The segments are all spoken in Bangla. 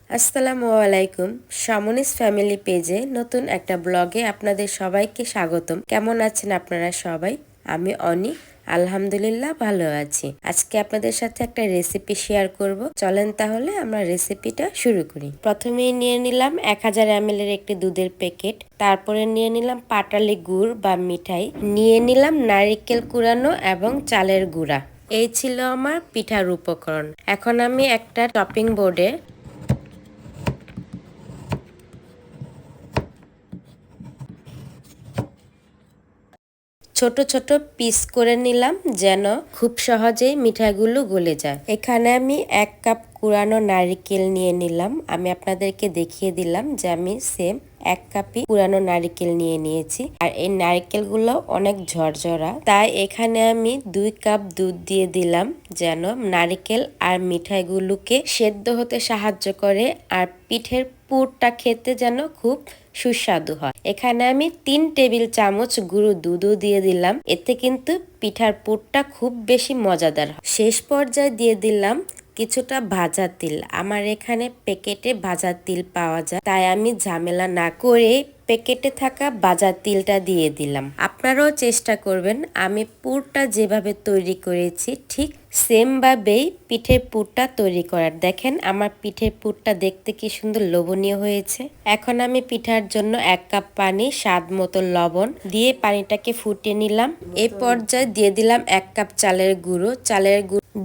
আসসালামু আলাইকুম। শামনিস ফ্যামিলি পেজে নতুন একটা ব্লগে আপনাদের সবাইকে স্বাগতম। কেমন আছেন আপনারা সবাই? আমি অনি, আলহামদুলিল্লাহ ভালো আছি। আজকে আপনাদের সাথে একটা রেসিপি শেয়ার করব। চলেন তাহলে আমরা রেসিপিটা শুরু করি। প্রথমেই নিয়ে নিলাম 1000 ml এর একটি দুধের প্যাকেট। তারপরে নিয়ে নিলাম পাটালি গুড় বা মিঠাই, নিয়ে নিলাম নারিকেল কুড়ানো এবং চালের গুঁড়া। এই ছিল আমার পিঠার উপকরণ। এখন আমি একটা চপিং বোর্ডে ছোট ছোট পিস করে নিলাম যেন খুব সহজেই মিঠাইগুলো গলে যায়। এখানে আমি 1 কাপ কুড়ানো নারকেল নিয়ে নিলাম। আমি আপনাদেরকে দেখিয়ে দিলাম যে আমি সেম 1 কাপই কুড়ানো নারকেল নিয়ে নিয়েছি। আর এই নারকেলগুলো অনেক ঝরঝরা, তাই এখানে আমি 2 কাপ দুধ দিয়ে দিলাম যেন নারকেল আর মিঠাইগুলোকে সেদ্ধ হতে সাহায্য করে আর পিঠের পুরটা খেতে যেন খুব সুস্বাদু হয়। এখানে আমি 3 টেবিল চামচ গুঁড়ো দুধও দিয়ে দিলাম। এতে কিন্তু পিঠার পুরটা খুব বেশি মজাদার হয়। শেষ পর্যায়ে দিয়ে দিলাম কিছুটা ভাজা তিল। আমার এখানে প্যাকেটে ভাজা তিল পাওয়া যায়, তাই আমি ঝামেলা না করে প্যাকেটে থাকা ভাজা তিলটা দিয়ে দিলাম। আপনারাও চেষ্টা করবেন আমি পুরটা যেভাবে তৈরি করেছি ঠিক সেম ভাবেই পিঠের পুরটা তৈরি করার। দেখেন আমার পিঠের পুরটা দেখতে কি সুন্দর লোভনীয় হয়েছে। এখন আমি পিঠার জন্য 1 কাপ পানি, স্বাদ মতো লবণ দিয়ে পানিটাকে ফুটিয়ে নিলাম। এই পর্যায়ে দিয়ে দিলাম 1 কাপ চালের গুঁড়ো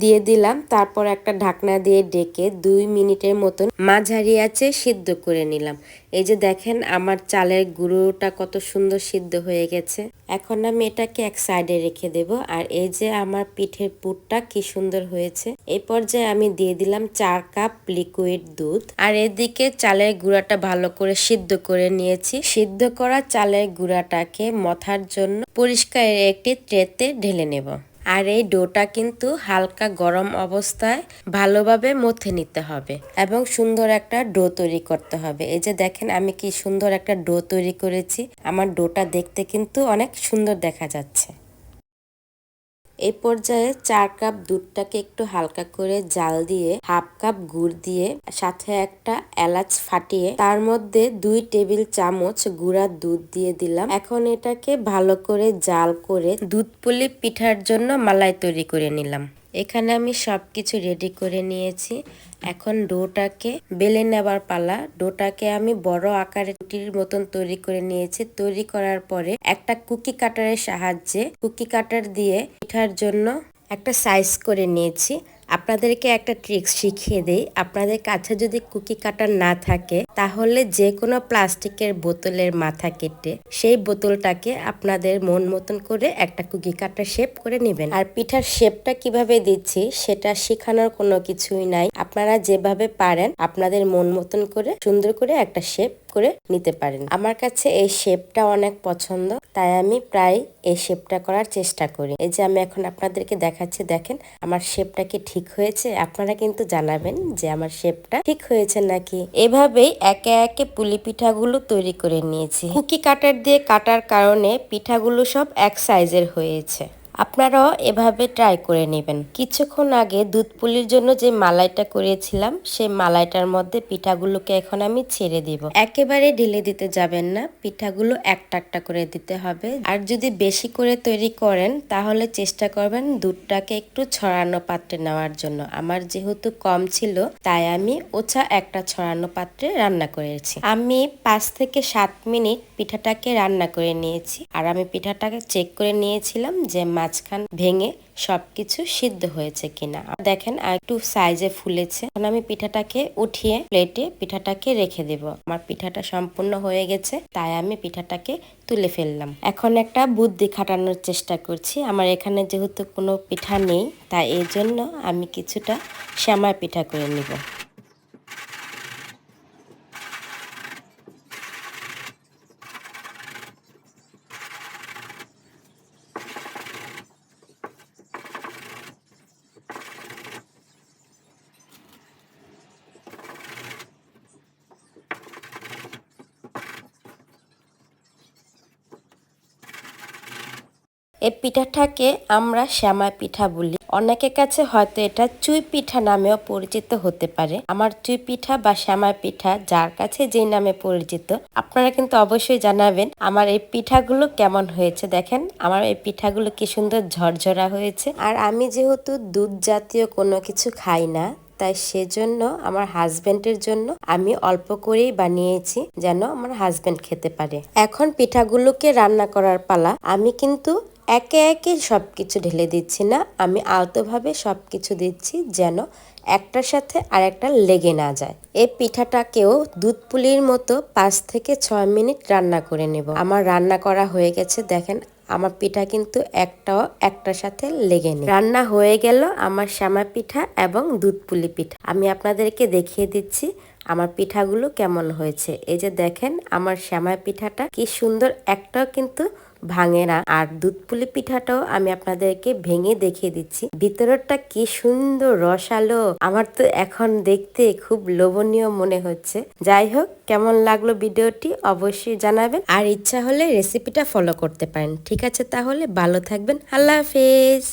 দিয়ে দিলাম। তারপর একটা ঢাকনা দিয়ে ঢেকে 2 মিনিটের মতন মাঝারি আঁচে সিদ্ধ করে নিলাম। এই যে দেখেন আমার চালের গুঁড়োটা কত সুন্দর সিদ্ধ হয়ে গেছে। এখন আমি এটাকে এক সাইডে রেখে দেব। আর এই যে আমার পিঠের পুরটা কি সুন্দর হয়েছে। এই পর্যায়ে আমি দিয়ে দিলাম 4 কাপ লিকুইড দুধ। আর এদিকে চালের গুঁড়াটা ভালো করে সিদ্ধ করে নিয়েছি। সিদ্ধ করা চালের গুঁড়াটাকে মথার জন্য পরিষ্কার একটি ট্রেতে ঢেলে নেব। আর এই ডোটা কিন্তু হালকা গরম অবস্থায় ভালোভাবে মথে নিতে হবে এবং সুন্দর একটা ডো তৈরি করতে হবে। এই যে দেখেন আমি কি সুন্দর একটা ডো তৈরি করেছি। আমার ডোটা দেখতে কিন্তু অনেক সুন্দর দেখা যাচ্ছে। এই পর্যায়ে 4 কাপ দুধটাকে একটু হালকা করে জাল দিয়ে 1/2 কাপ গুড় দিয়ে সাথে একটা এলাচ ফাটিয়ে তার মধ্যে 2 টেবিল চামচ গুঁড়া দুধ দিয়ে দিলাম। এখন এটাকে ভালো করে জাল করে দুধ পুলি পিঠার জন্য মালাই তৈরি করে নিলাম। এখানে আমি সবকিছু রেডি করে নিয়েছি। এখন ডোটাকে বেলে নেবার পালা। ডোটাকে আমি বড় আকারে রুটির মতন তৈরি করে নিয়েছি। তৈরি করার পরে একটা কুকি কাটারের সাহায্যে কুকি কাটার দিয়ে পিঠার জন্য একটা সাইজ করে নিয়েছি। আপনাদেরকে একটা ট্রিক্স শিখিয়ে দেই। আপনাদের কাছে যদি কুকি কাটার না থাকে তাহলে যে কোনো প্লাস্টিকের বোতলের মাথা কেটে সেই বোতলটাকে আপনাদের মন মতন করে একটা কুকি কাটার শেপ করে নেবেন। আর পিঠার শেপটা কিভাবে দিচ্ছি সেটা শেখানোর কোনো কিছুই নাই। আপনারা যেভাবে পারেন আপনাদের মন মতন করে সুন্দর করে একটা শেপ করে নিতে পারেন। আমার কাছে এই শেপটা অনেক পছন্দ, তাই আমি প্রায় এই শেপটা করার চেষ্টা করি। এই যে আমি এখন আপনাদেরকে দেখাচ্ছি, দেখেন আমার শেপটা কি ঠিক হয়েছে। আপনারা কিন্তু জানাবেন যে আমার শেপটা ঠিক হয়েছে নাকি। এভাবেই একে একে পুলি পিঠাগুলো তৈরি করে নিয়েছি। কুকি কাটার দিয়ে কাটার কারণে পিঠাগুলো সব এক সাইজের হয়েছে। আপনারাও এভাবে ট্রাই করে নেবেন। কিছুক্ষণ আগে দুধ পুলির জন্য যে মালাইটা করেছিলাম সেই মালাইটার মধ্যে পিঠাগুলোকে এখন আমি ছেড়ে দিব। একেবারে ঢেলে দিতে যাবেন না, পিঠাগুলো একটা একটা করে দিতে হবে। আর যদি বেশি করে তৈরি করেন তাহলে চেষ্টা করবেন দুধটাকে একটু ছড়ানো পাত্রে নেওয়ার জন্য। আমার যেহেতু কম ছিল তাই আমি ওছা একটা ছড়ানো পাত্রে রান্না করেছি। আমি 5 থেকে 7 মিনিট পিঠাটাকে রান্না করে নিয়েছি। আর আমি পিঠাটাকে চেক করে নিয়েছিলাম যে মাঝখান ভেঙে সবকিছু সিদ্ধ হয়েছে কিনা। দেখেন আর একটু সাইজে ফুলেছে। এখন আমি পিঠাটাকে উঠিয়ে প্লেটে পিঠাটাকে রেখে দেব। আমার পিঠাটা সম্পূর্ণ হয়ে গেছে, তাই আমি পিঠাটাকে তুলে ফেললাম। এখন একটা বুদ্ধি খাটানোর চেষ্টা করছি। আমার এখানে যেহেতু কোনো পিঠা নেই তাই এই জন্য আমি কিছুটা সেমাই পিঠা করে নিব। এই পিঠাটাকে আমরা সেমাই পিঠা বলি। অনেকের কাছে হয়তো এটা চুই পিঠা নামেও পরিচিত হতে পারে। আমার চুই পিঠা বা সেমাই পিঠা যার কাছে যে নামে পরিচিত, আপনারা কিন্তু অবশ্যই জানাবেন আমার এই পিঠাগুলো কেমন হয়েছে। দেখেন আমার এই পিঠাগুলো কি সুন্দর ঝরঝরা হয়েছে। আর আমি যেহেতু দুধ জাতীয় কোনো কিছু খাই না, তাই সেজন্য আমার হাজবেন্ডের জন্য আমি অল্প করেই বানিয়েছি যেন আমার হাজবেন্ড খেতে পারে। এখন পিঠাগুলোকে রান্না করার পালা। আমি কিন্তু একে একে সবকিছু ঢেলে দিচ্ছি না, আমি আলতোভাবে সবকিছু দিচ্ছি যেন একটার সাথে আরেকটা লেগে না যায়। এই পিঠাটাকেও দুধ পুলির মতো 5 থেকে 6 মিনিট রান্না করে নেব। আমার রান্না করা হয়ে গেছে। দেখেন আমার পিঠা কিন্তু একটাও একটার সাথে লেগে নেই। রান্না হয়ে গেল আমার সেমাই পিঠা এবং দুধ পুলি পিঠা। আমি আপনাদেরকে দেখিয়ে দিচ্ছি আমার পিঠাগুলো কেমন হয়েছে। এই যে দেখেন আমার সেমাই পিঠাটা কি সুন্দর, একটাও কিন্তু ভাঙে না। আর দুধ পুলি পিঠাটাও আমি আপনাদেরকে ভেঙে দেখিয়ে দিচ্ছি, ভিতরটা কি সুন্দর রসালো। আমার তো এখন দেখতে খুব লোভনীয় মনে হচ্ছে। যাই হোক, কেমন লাগলো ভিডিওটি অবশ্যই জানাবেন, আর ইচ্ছা হলে রেসিপিটা ফলো করতে পারেন। ঠিক আছে, তাহলে ভালো থাকবেন। আল্লাহ হাফেজ।